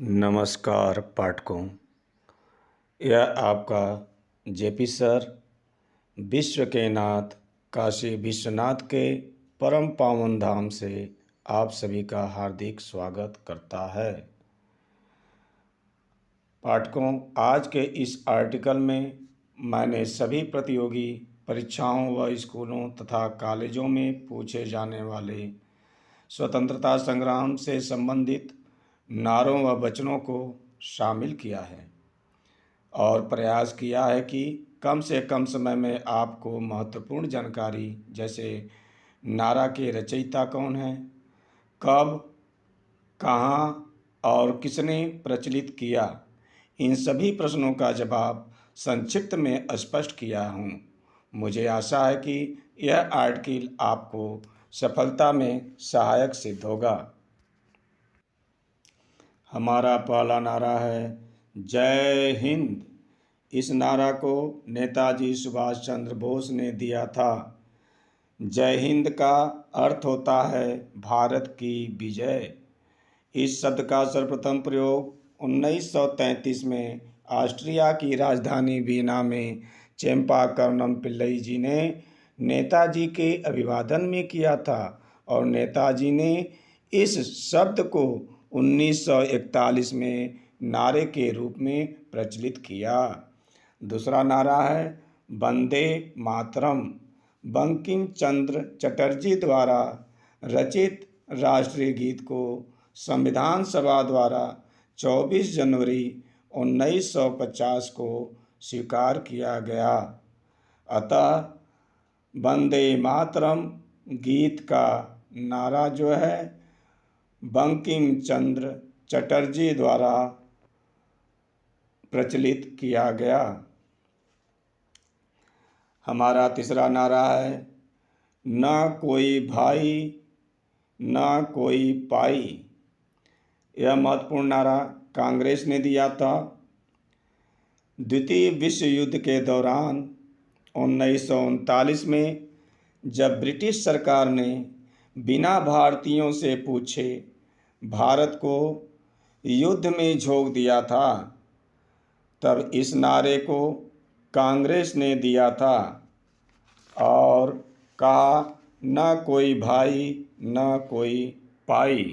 नमस्कार पाठकों, यह आपका जेपी सर विश्व के नाथ काशी विश्वनाथ के परम पावन धाम से आप सभी का हार्दिक स्वागत करता है। पाठकों, आज के इस आर्टिकल में मैंने सभी प्रतियोगी परीक्षाओं व स्कूलों तथा कॉलेजों में पूछे जाने वाले स्वतंत्रता संग्राम से संबंधित नारों व वचनों को शामिल किया है और प्रयास किया है कि कम से कम समय में आपको महत्वपूर्ण जानकारी जैसे नारा के रचयिता कौन है, कब, कहाँ और किसने प्रचलित किया, इन सभी प्रश्नों का जवाब संक्षिप्त में स्पष्ट किया हूँ। मुझे आशा है कि यह आर्टिकल आपको सफलता में सहायक सिद्ध होगा। हमारा पहला नारा है जय हिंद। इस नारा को नेताजी सुभाष चंद्र बोस ने दिया था। जय हिंद का अर्थ होता है भारत की विजय। इस शब्द का सर्वप्रथम प्रयोग 1933 में ऑस्ट्रिया की राजधानी वीना में चेम्पाकर्णम पिल्लई जी ने नेताजी के अभिवादन में किया था और नेताजी ने इस शब्द को 1941 में नारे के रूप में प्रचलित किया। दूसरा नारा है वंदे मातरम। बंकिम चंद्र चटर्जी द्वारा रचित राष्ट्रीय गीत को संविधान सभा द्वारा 24 जनवरी 1950 को स्वीकार किया गया। अतः वंदे मातरम गीत का नारा जो है बंकिम चंद्र चटर्जी द्वारा प्रचलित किया गया। हमारा तीसरा नारा है न कोई भाई न कोई पाई। यह महत्वपूर्ण नारा कांग्रेस ने दिया था। द्वितीय विश्व युद्ध के दौरान 1939 में जब ब्रिटिश सरकार ने बिना भारतीयों से पूछे भारत को युद्ध में झोंक दिया था, तब इस नारे को कांग्रेस ने दिया था और कहा न कोई भाई न कोई पाई।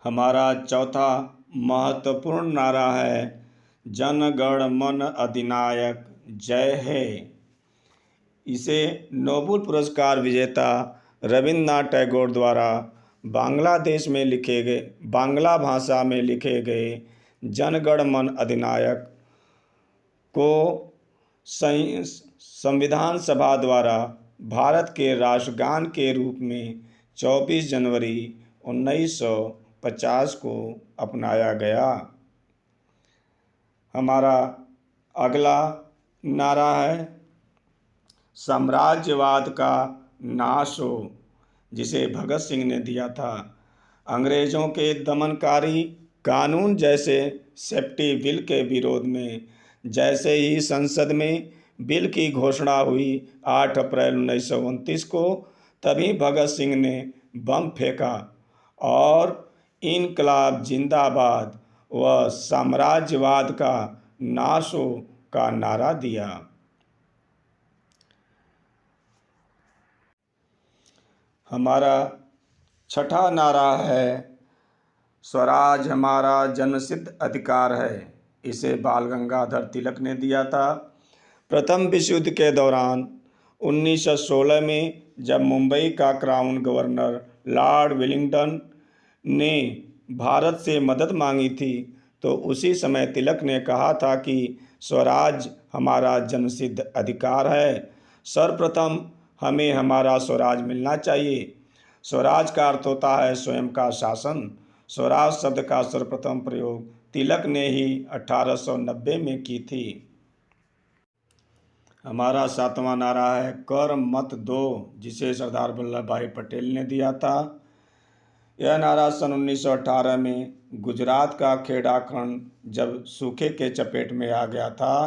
हमारा चौथा महत्वपूर्ण नारा है जन गण मन अधिनायक जय है। इसे नोबेल पुरस्कार विजेता रविन्द्रनाथ टैगोर द्वारा बांग्ला भाषा में लिखे गए जन गण मन अधिनायक को संविधान सभा द्वारा भारत के राष्ट्रगान के रूप में 24 जनवरी 1950 को अपनाया गया। हमारा अगला नारा है साम्राज्यवाद का नाश हो, जिसे भगत सिंह ने दिया था। अंग्रेज़ों के दमनकारी कानून जैसे सेफ्टी बिल के विरोध में जैसे ही संसद में बिल की घोषणा हुई 8 अप्रैल 1929 को, तभी भगत सिंह ने बम फेंका और इनकलाब जिंदाबाद व साम्राज्यवाद का नाश हो का नारा दिया। हमारा छठा नारा है स्वराज हमारा जन्मसिद्ध अधिकार है। इसे बाल गंगाधर तिलक ने दिया था। प्रथम विश्व युद्ध के दौरान 1916 में जब मुंबई का क्राउन गवर्नर लॉर्ड वेलिंगटन ने भारत से मदद मांगी थी, तो उसी समय तिलक ने कहा था कि स्वराज हमारा जन्मसिद्ध अधिकार है, सर्वप्रथम हमें हमारा स्वराज मिलना चाहिए। स्वराज का अर्थ होता है स्वयं का शासन। स्वराज शब्द का सर्वप्रथम प्रयोग तिलक ने ही 1890 में की थी। हमारा सातवां नारा है कर मत दो, जिसे सरदार वल्लभ भाई पटेल ने दिया था। यह नारा सन 1918 में गुजरात का खेड़ा खंड जब सूखे के चपेट में आ गया था,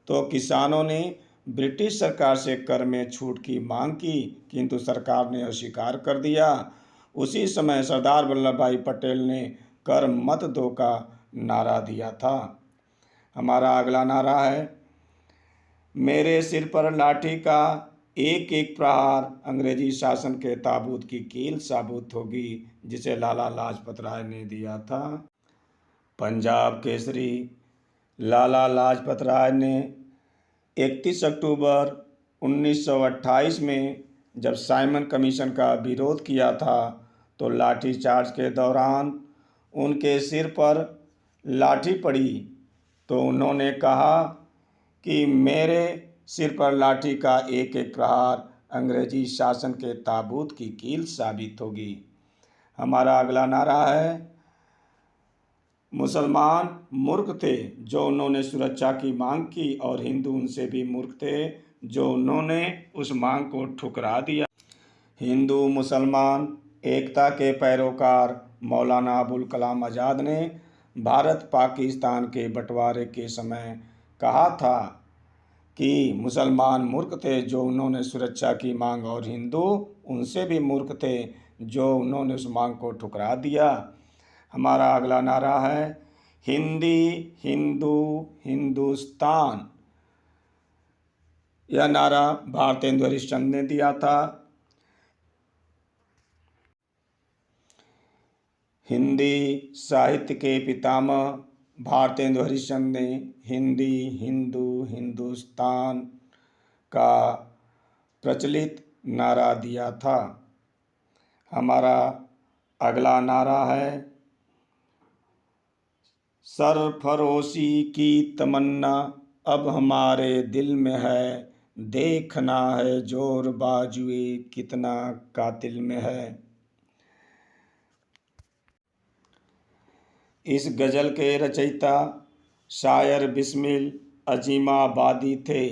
तो किसानों ने ब्रिटिश सरकार से कर में छूट की मांग की, किंतु सरकार ने अस्वीकार कर दिया। उसी समय सरदार वल्लभ भाई पटेल ने कर मत दो का नारा दिया था। हमारा अगला नारा है, मेरे सिर पर लाठी का एक एक प्रहार अंग्रेजी शासन के ताबूत की कील साबित होगी, जिसे लाला लाजपत राय ने दिया था। पंजाब केसरी लाला लाजपत राय ने 31 अक्टूबर 1928 में जब साइमन कमीशन का विरोध किया था तो लाठीचार्ज के दौरान उनके सिर पर लाठी पड़ी तो उन्होंने कहा कि मेरे सिर पर लाठी का एक एक प्रहार अंग्रेजी शासन के ताबूत की कील साबित होगी। हमारा अगला नारा है, मुसलमान मूर्ख थे जो उन्होंने सुरक्षा की मांग की और हिंदू उनसे भी मूर्ख थे जो उन्होंने उस मांग को ठुकरा दिया। हिंदू मुसलमान एकता के पैरोकार मौलाना अबुल कलाम आज़ाद ने भारत पाकिस्तान के बंटवारे के समय कहा था कि मुसलमान मूर्ख थे जो उन्होंने सुरक्षा की मांग और हिंदू उनसे भी मूर्ख थे जो उन्होंने उस मांग को ठुकरा दिया। हमारा अगला नारा है, हिंदी हिंदू हिंदुस्तान। यह नारा भारतेंदु हरिश्चंद्र ने दिया था। हिंदी साहित्य के पितामह भारतेंदु हरिश्चंद्र ने हिंदी हिंदू हिंदुस्तान का प्रचलित नारा दिया था। हमारा अगला नारा है, सरफरोशी की तमन्ना अब हमारे दिल में है, देखना है जोर बाजुए कितना कातिल में है। इस गज़ल के रचयिता शायर बिस्मिल अजीमाबादी थे।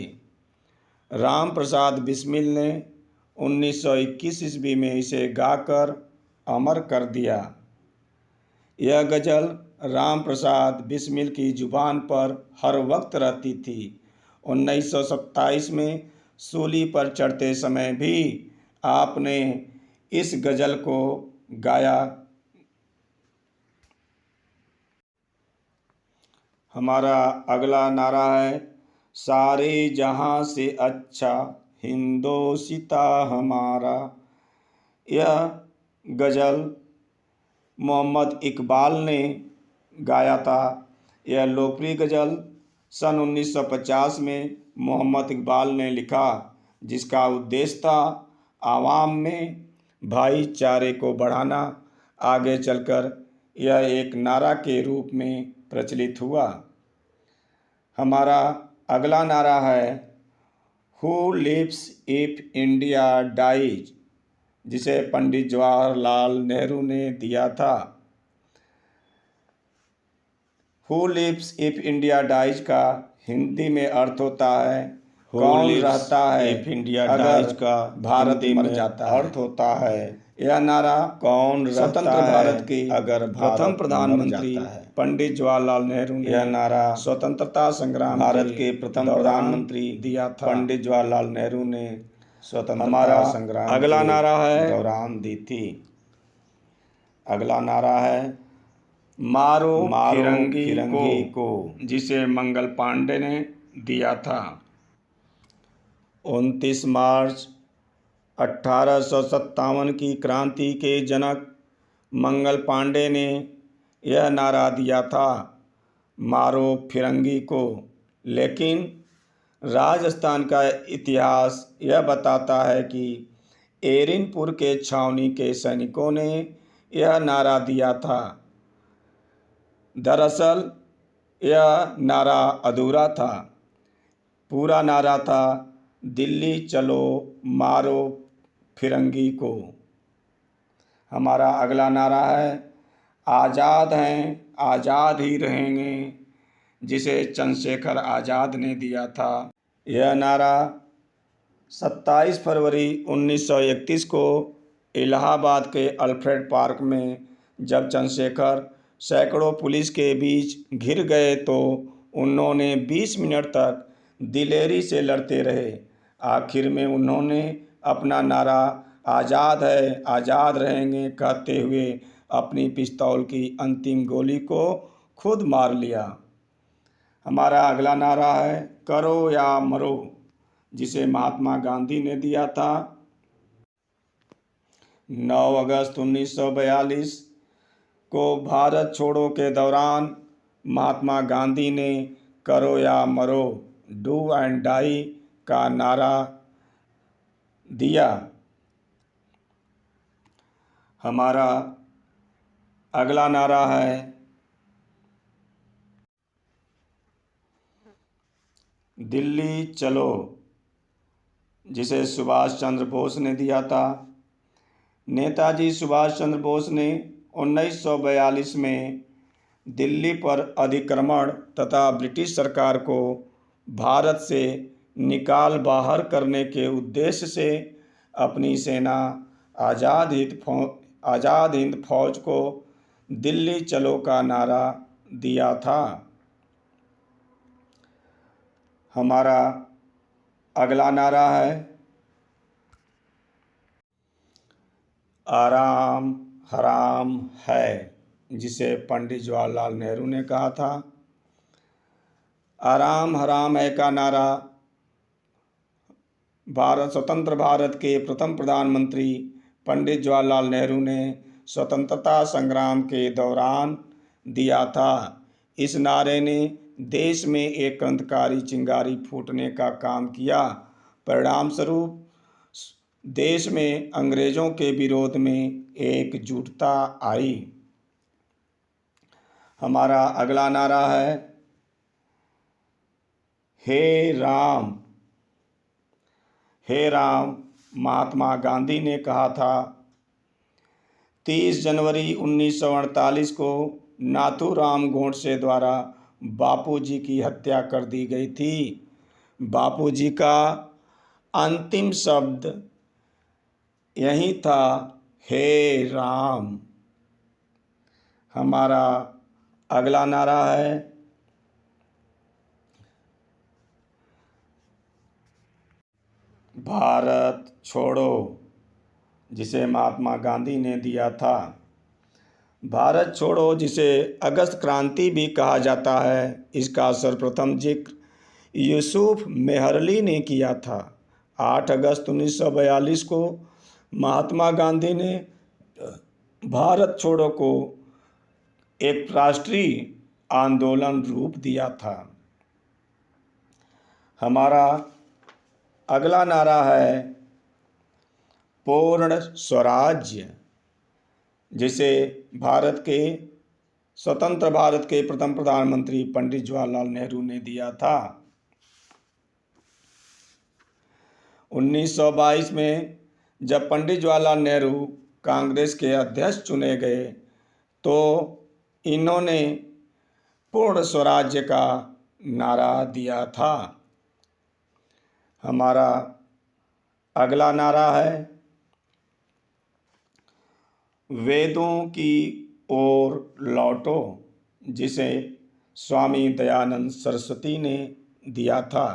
राम प्रसाद बिस्मिल ने 1921 ईस्वी में इसे गाकर अमर कर दिया। यह गज़ल राम प्रसाद बिस्मिल की ज़ुबान पर हर वक्त रहती थी। 1927 में सूली पर चढ़ते समय भी आपने इस गज़ल को गाया। हमारा अगला नारा है, सारे जहां से अच्छा हिंदोसिता हमारा। यह गज़ल मोहम्मद इकबाल ने गाया था। यह लोकप्रिय गज़ल सन 1950 में मोहम्मद इकबाल ने लिखा, जिसका उद्देश्य था आवाम में भाईचारे को बढ़ाना। आगे चलकर यह एक नारा के रूप में प्रचलित हुआ। हमारा अगला नारा है, who lives if India dies, जिसे पंडित जवाहरलाल नेहरू ने दिया था। Who lives if India dies का हिंदी में अर्थ होता है, कौन रहता है इफ इंडिया डाइज का भारत मर जाता है। अर्थ होता है, यह नारा कौन स्वतंत्र भारत की अगर प्रथम प्रधानमंत्री पंडित जवाहरलाल नेहरू ने, यह नारा स्वतंत्रता संग्राम भारत के प्रथम प्रधानमंत्री दिया था। पंडित जवाहरलाल नेहरू ने स्वतंत्रता संग्राम अगला नारा है दौरान दी थी। अगला नारा है, मारो फिरंगी को, जिसे मंगल पांडे ने दिया था। 29 मार्च 1857 की क्रांति के जनक मंगल पांडे ने यह नारा दिया था, मारो फिरंगी को। लेकिन राजस्थान का इतिहास यह बताता है कि एरिनपुर के छावनी के सैनिकों ने यह नारा दिया था। दरअसल यह नारा अधूरा था। पूरा नारा था, दिल्ली चलो मारो फिरंगी को। हमारा अगला नारा है, आज़ाद हैं आज़ाद ही रहेंगे, जिसे चंद्रशेखर आज़ाद ने दिया था। यह नारा 27 फरवरी 1931 को इलाहाबाद के अल्फ्रेड पार्क में जब चंद्रशेखर सैकड़ों पुलिस के बीच घिर गए तो उन्होंने 20 मिनट तक दिलेरी से लड़ते रहे। आखिर में उन्होंने अपना नारा आज़ाद है आज़ाद रहेंगे कहते हुए अपनी पिस्तौल की अंतिम गोली को खुद मार लिया। हमारा अगला नारा है करो या मरो, जिसे महात्मा गांधी ने दिया था। 9 अगस्त 1942 को भारत छोड़ो के दौरान महात्मा गांधी ने करो या मरो, डू एंड डाई का नारा दिया। हमारा अगला नारा है दिल्ली चलो, जिसे सुभाष चंद्र बोस ने दिया था। नेताजी सुभाष चंद्र बोस ने 1942 में दिल्ली पर अधिक्रमण तथा ब्रिटिश सरकार को भारत से निकाल बाहर करने के उद्देश्य से अपनी सेना आज़ाद हिंद फौज को दिल्ली चलो का नारा दिया था। हमारा अगला नारा है आराम हराम है, जिसे पंडित जवाहरलाल नेहरू ने कहा था। आराम हराम है का नारा स्वतंत्र भारत के प्रथम प्रधानमंत्री पंडित जवाहरलाल नेहरू ने स्वतंत्रता संग्राम के दौरान दिया था। इस नारे ने देश में एक क्रांतिकारी चिंगारी फूटने का काम किया। परिणाम स्वरूप देश में अंग्रेजों के विरोध में एकजुटता आई। हमारा अगला नारा है हे राम। हे राम महात्मा गांधी ने कहा था। 30 जनवरी 1948 को नाथूराम गोडसे द्वारा बापूजी की हत्या कर दी गई थी। बापूजी का अंतिम शब्द यही था, हे राम। हमारा अगला नारा है भारत छोड़ो, जिसे महात्मा गांधी ने दिया था। भारत छोड़ो, जिसे अगस्त क्रांति भी कहा जाता है, इसका सर्वप्रथम जिक्र यूसुफ मेहरली ने किया था। 8 अगस्त 1942 को महात्मा गांधी ने भारत छोड़ो को एक राष्ट्रीय आंदोलन रूप दिया था। हमारा अगला नारा है पूर्ण स्वराज्य, जिसे स्वतंत्र भारत के प्रथम प्रधानमंत्री पंडित जवाहरलाल नेहरू ने दिया था। 1922 में जब पंडित जवाहरलाल नेहरू कांग्रेस के अध्यक्ष चुने गए तो इन्होंने पूर्ण स्वराज्य का नारा दिया था। हमारा अगला नारा है वेदों की ओर लौटो, जिसे स्वामी दयानंद सरस्वती ने दिया था।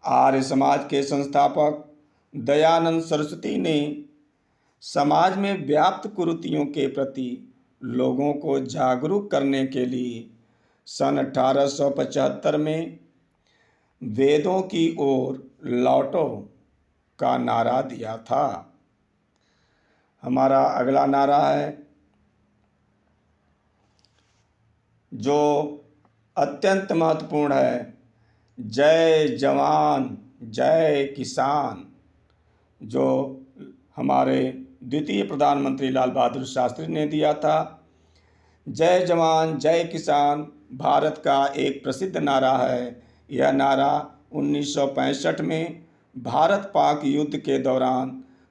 आर्य समाज के संस्थापक दयानंद सरस्वती ने समाज में व्याप्त कुरीतियों के प्रति लोगों को जागरूक करने के लिए सन 1875 में वेदों की ओर लौटो का नारा दिया था। हमारा अगला नारा है जो अत्यंत महत्वपूर्ण है, जय जवान जय किसान, जो हमारे द्वितीय प्रधानमंत्री लाल बहादुर शास्त्री ने दिया था। जय जवान जय किसान भारत का एक प्रसिद्ध नारा है। यह नारा 1965 में भारत पाक युद्ध के दौरान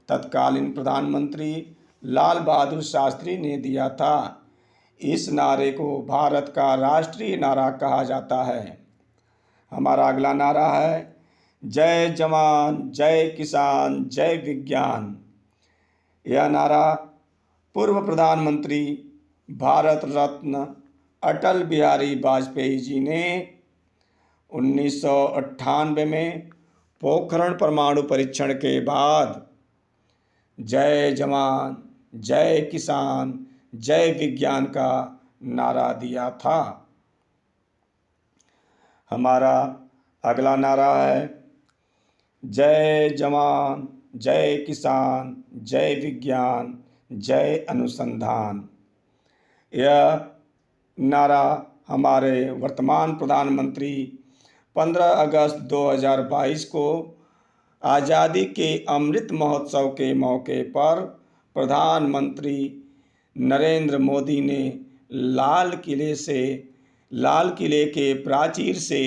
तत्कालीन प्रधानमंत्री लाल बहादुर शास्त्री ने दिया था। इस नारे को भारत का राष्ट्रीय नारा कहा जाता है। हमारा अगला नारा है जय जवान जय किसान जय विज्ञान। यह नारा पूर्व प्रधानमंत्री भारत रत्न अटल बिहारी वाजपेयी जी ने 1998 में पोखरण परमाणु परीक्षण के बाद जय जवान जय किसान, जय विज्ञान का नारा दिया था। हमारा अगला नारा है जय जवान, जय किसान, जय विज्ञान, जय अनुसंधान। यह नारा हमारे वर्तमान प्रधानमंत्री 15 अगस्त 2022 को आज़ादी के अमृत महोत्सव के मौके पर प्रधानमंत्री नरेंद्र मोदी ने लाल किले के प्राचीर से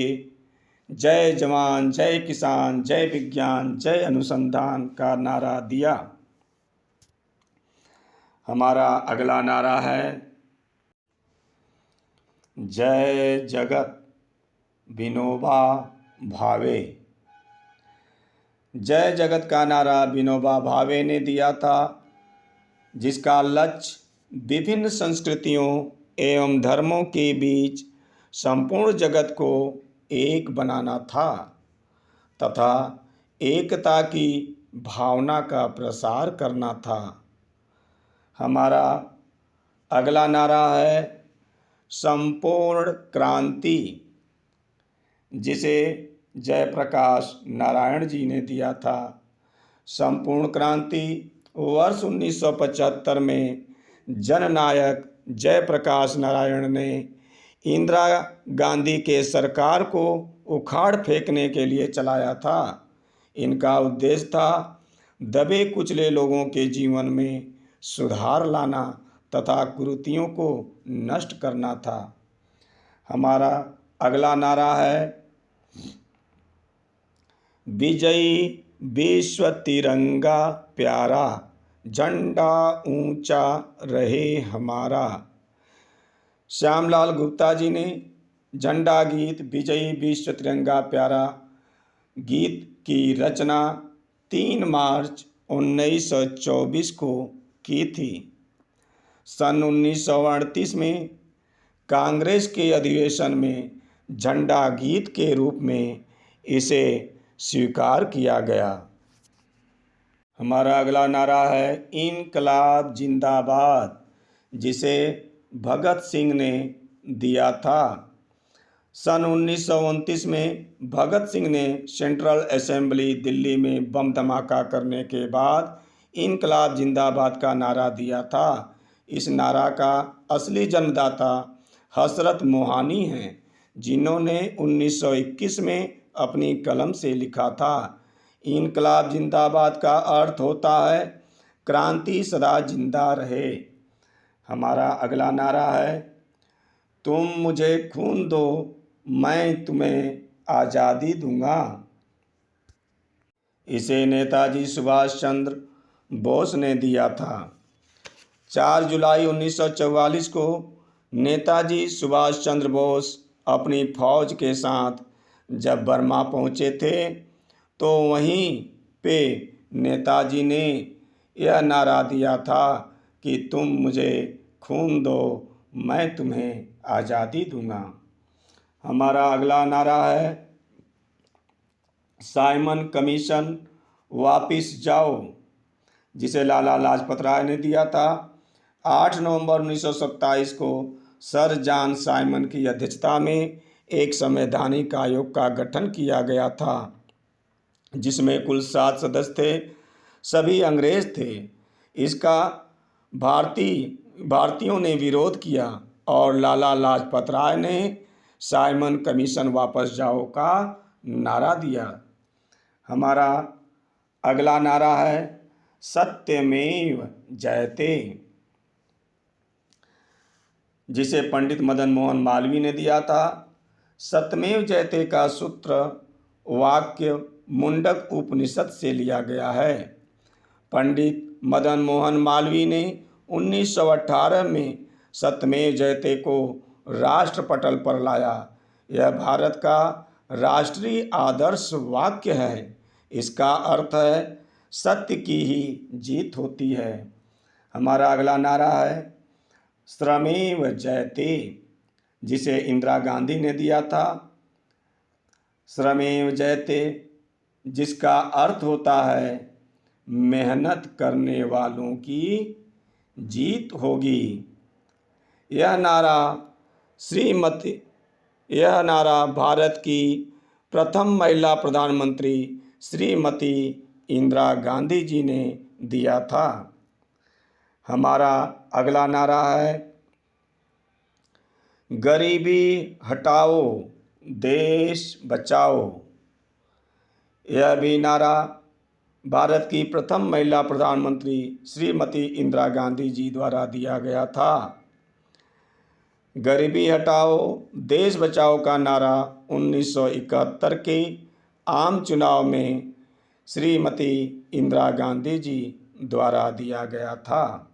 जय जवान, जय किसान, जय विज्ञान, जय अनुसंधान का नारा दिया। हमारा अगला नारा है जय जगत विनोबा भावे। जय जगत का नारा विनोबा भावे ने दिया था, जिसका लक्ष्य विभिन्न संस्कृतियों एवं धर्मों के बीच संपूर्ण जगत को एक बनाना था तथा एकता की भावना का प्रसार करना था। हमारा अगला नारा है संपूर्ण क्रांति, जिसे जयप्रकाश नारायण जी ने दिया था। संपूर्ण क्रांति वर्ष 1975 में जननायक जयप्रकाश नारायण ने इंदिरा गांधी के सरकार को उखाड़ फेंकने के लिए चलाया था। इनका उद्देश्य था दबे कुचले लोगों के जीवन में सुधार लाना तथा कुरीतियों को नष्ट करना था। हमारा अगला नारा है विजयी विश्व तिरंगा प्यारा, झंडा ऊंचा रहे हमारा। श्यामलाल गुप्ता जी ने झंडा गीत विजयी विश्व तिरंगा प्यारा गीत की रचना 3 मार्च 1924 को की थी। सन 1938 में कांग्रेस के अधिवेशन में झंडा गीत के रूप में इसे स्वीकार किया गया। हमारा अगला नारा है इनकलाब जिंदाबाद, जिसे भगत सिंह ने दिया था। सन 1929 में भगत सिंह ने सेंट्रल असेंबली दिल्ली में बम धमाका करने के बाद इनकलाब जिंदाबाद का नारा दिया था। इस नारा का असली जन्मदाता हसरत मोहानी हैं, जिन्होंने 1921 में अपनी कलम से लिखा था। इनकलाब जिंदाबाद का अर्थ होता है क्रांति सदा जिंदा रहे। हमारा अगला नारा है तुम मुझे खून दो, मैं तुम्हें आज़ादी दूंगा। इसे नेताजी सुभाष चंद्र बोस ने दिया था। 4 जुलाई 1944 को नेताजी सुभाष चंद्र बोस अपनी फौज के साथ जब बर्मा पहुँचे थे तो वहीं पे नेताजी ने यह नारा दिया था कि तुम मुझे खून दो, मैं तुम्हें आज़ादी दूंगा। हमारा अगला नारा है साइमन कमीशन वापिस जाओ, जिसे लाला लाजपत राय ने दिया था। 8 नवंबर 1927 को सर जॉन साइमन की अध्यक्षता में एक संवैधानिक आयोग का गठन किया गया था, जिसमें कुल 7 सदस्य थे, सभी अंग्रेज थे। इसका भारतीयों ने विरोध किया और लाला लाजपत राय ने साइमन कमीशन वापस जाओ का नारा दिया। हमारा अगला नारा है सत्यमेव जयते, जिसे पंडित मदन मोहन मालवीय ने दिया था। सत्यमेव जयते का सूत्र वाक्य मुंडक उपनिषद से लिया गया है। पंडित मदन मोहन मालवीय ने 1918 में सत्यमेव जयते को राष्ट्र पटल पर लाया। यह भारत का राष्ट्रीय आदर्श वाक्य है। इसका अर्थ है सत्य की ही जीत होती है। हमारा अगला नारा है श्रमेव जयते, जिसे इंदिरा गांधी ने दिया था। श्रमेव जयते, जिसका अर्थ होता है मेहनत करने वालों की जीत होगी। यह नारा भारत की प्रथम महिला प्रधानमंत्री श्रीमती इंदिरा गांधी जी ने दिया था। हमारा अगला नारा है गरीबी हटाओ देश बचाओ। यह भी नारा भारत की प्रथम महिला प्रधानमंत्री श्रीमती इंदिरा गांधी जी द्वारा दिया गया था। गरीबी हटाओ देश बचाओ का नारा 1971 के आम चुनाव में श्रीमती इंदिरा गांधी जी द्वारा दिया गया था।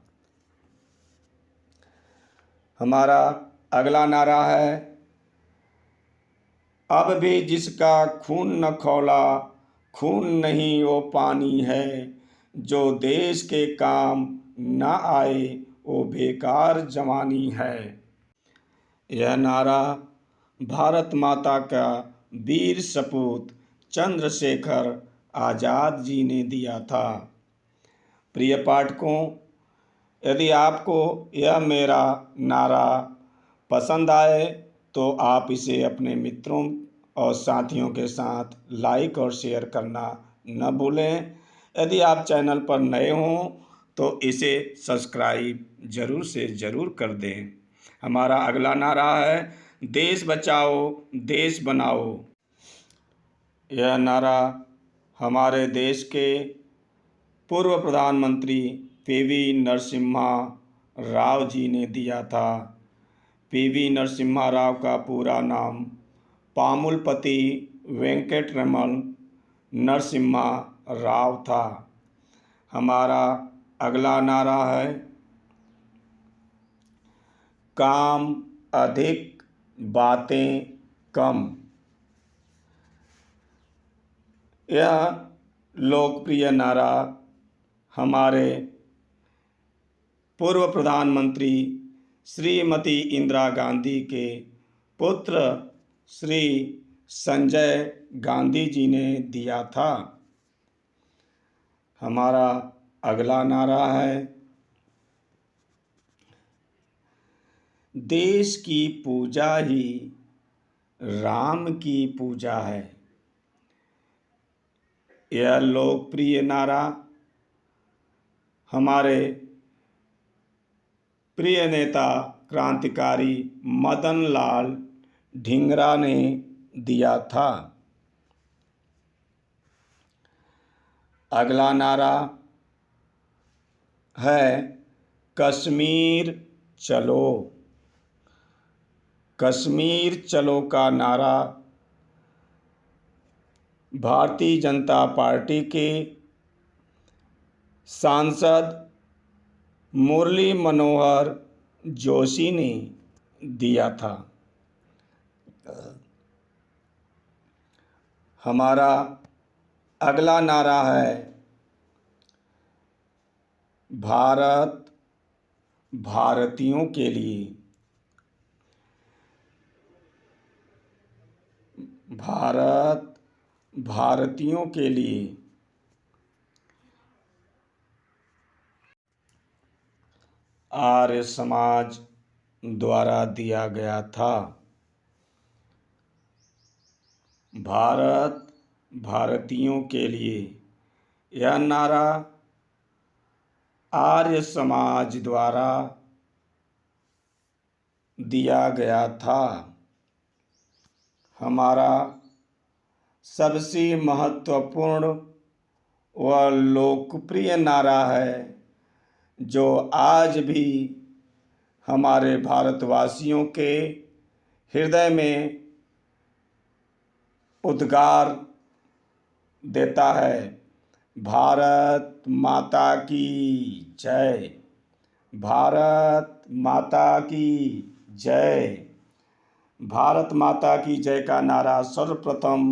हमारा अगला नारा है अब भी जिसका खून न खौला खून नहीं वो पानी है, जो देश के काम न आए वो बेकार जवानी है। यह नारा भारत माता का वीर सपूत चंद्रशेखर आज़ाद जी ने दिया था। प्रिय पाठकों, यदि आपको यह मेरा नारा पसंद आए तो आप इसे अपने मित्रों और साथियों के साथ लाइक और शेयर करना न भूलें। यदि आप चैनल पर नए हों तो इसे सब्सक्राइब ज़रूर से ज़रूर कर दें। हमारा अगला नारा है देश बचाओ देश बनाओ। यह नारा हमारे देश के पूर्व प्रधानमंत्री पीवी नरसिम्हा राव जी ने दिया था। पीवी नरसिम्हा राव का पूरा नाम पामुलपति वेंकटरमण नरसिम्हा राव था। हमारा अगला नारा है काम अधिक बातें कम। यह लोकप्रिय नारा हमारे पूर्व प्रधानमंत्री श्रीमती इंदिरा गांधी के पुत्र श्री संजय गांधी जी ने दिया था। हमारा अगला नारा है देश की पूजा ही राम की पूजा है। यह लोकप्रिय नारा हमारे प्रिय नेता क्रांतिकारी मदन लाल ढींगरा ने दिया था। अगला नारा है कश्मीर चलो। कश्मीर चलो का नारा भारतीय जनता पार्टी के सांसद मुरली मनोहर जोशी ने दिया था। हमारा अगला नारा है भारत भारतीयों के लिए। भारत भारतीयों के लिए। आर्य समाज द्वारा दिया गया था। भारत भारतीयों के लिए यह नारा आर्य समाज द्वारा दिया गया था। हमारा सबसे महत्वपूर्ण व लोकप्रिय नारा है जो आज भी हमारे भारतवासियों के हृदय में उद्गार देता है भारत माता की जय। भारत माता की जय। भारत माता की जय का नारा सर्वप्रथम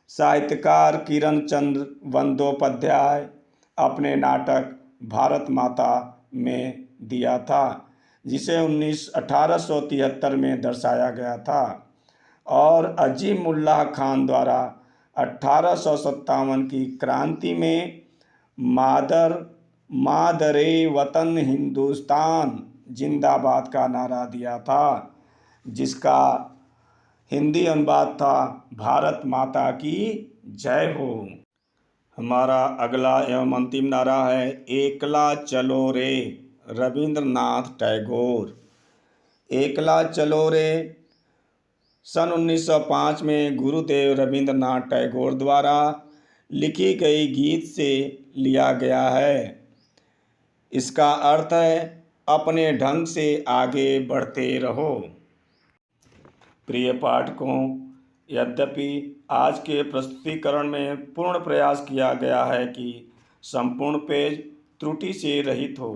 साहित्यकार किरण चंद्र बंदोपाध्याय अपने नाटक भारत माता में दिया था, जिसे 1873 में दर्शाया गया था और अजीमुल्लाह खान द्वारा 1857 की क्रांति में मादर मादरे वतन हिंदुस्तान जिंदाबाद का नारा दिया था, जिसका हिंदी अनुवाद था भारत माता की जय हो। हमारा अगला एवं अंतिम नारा है एकला चलो रे, रविंद्रनाथ टैगोर। एकला चलो रे सन 1905 में गुरुदेव रविंद्रनाथ टैगोर द्वारा लिखी गई गीत से लिया गया है। इसका अर्थ है अपने ढंग से आगे बढ़ते रहो। प्रिय पाठकों, यद्यपि आज के प्रस्तुतिकरण में पूर्ण प्रयास किया गया है कि संपूर्ण पेज त्रुटि से रहित हो,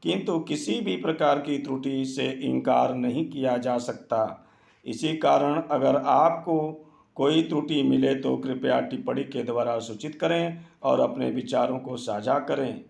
किंतु किसी भी प्रकार की त्रुटि से इनकार नहीं किया जा सकता। इसी कारण अगर आपको कोई त्रुटि मिले तो कृपया टिप्पणी के द्वारा सूचित करें और अपने विचारों को साझा करें।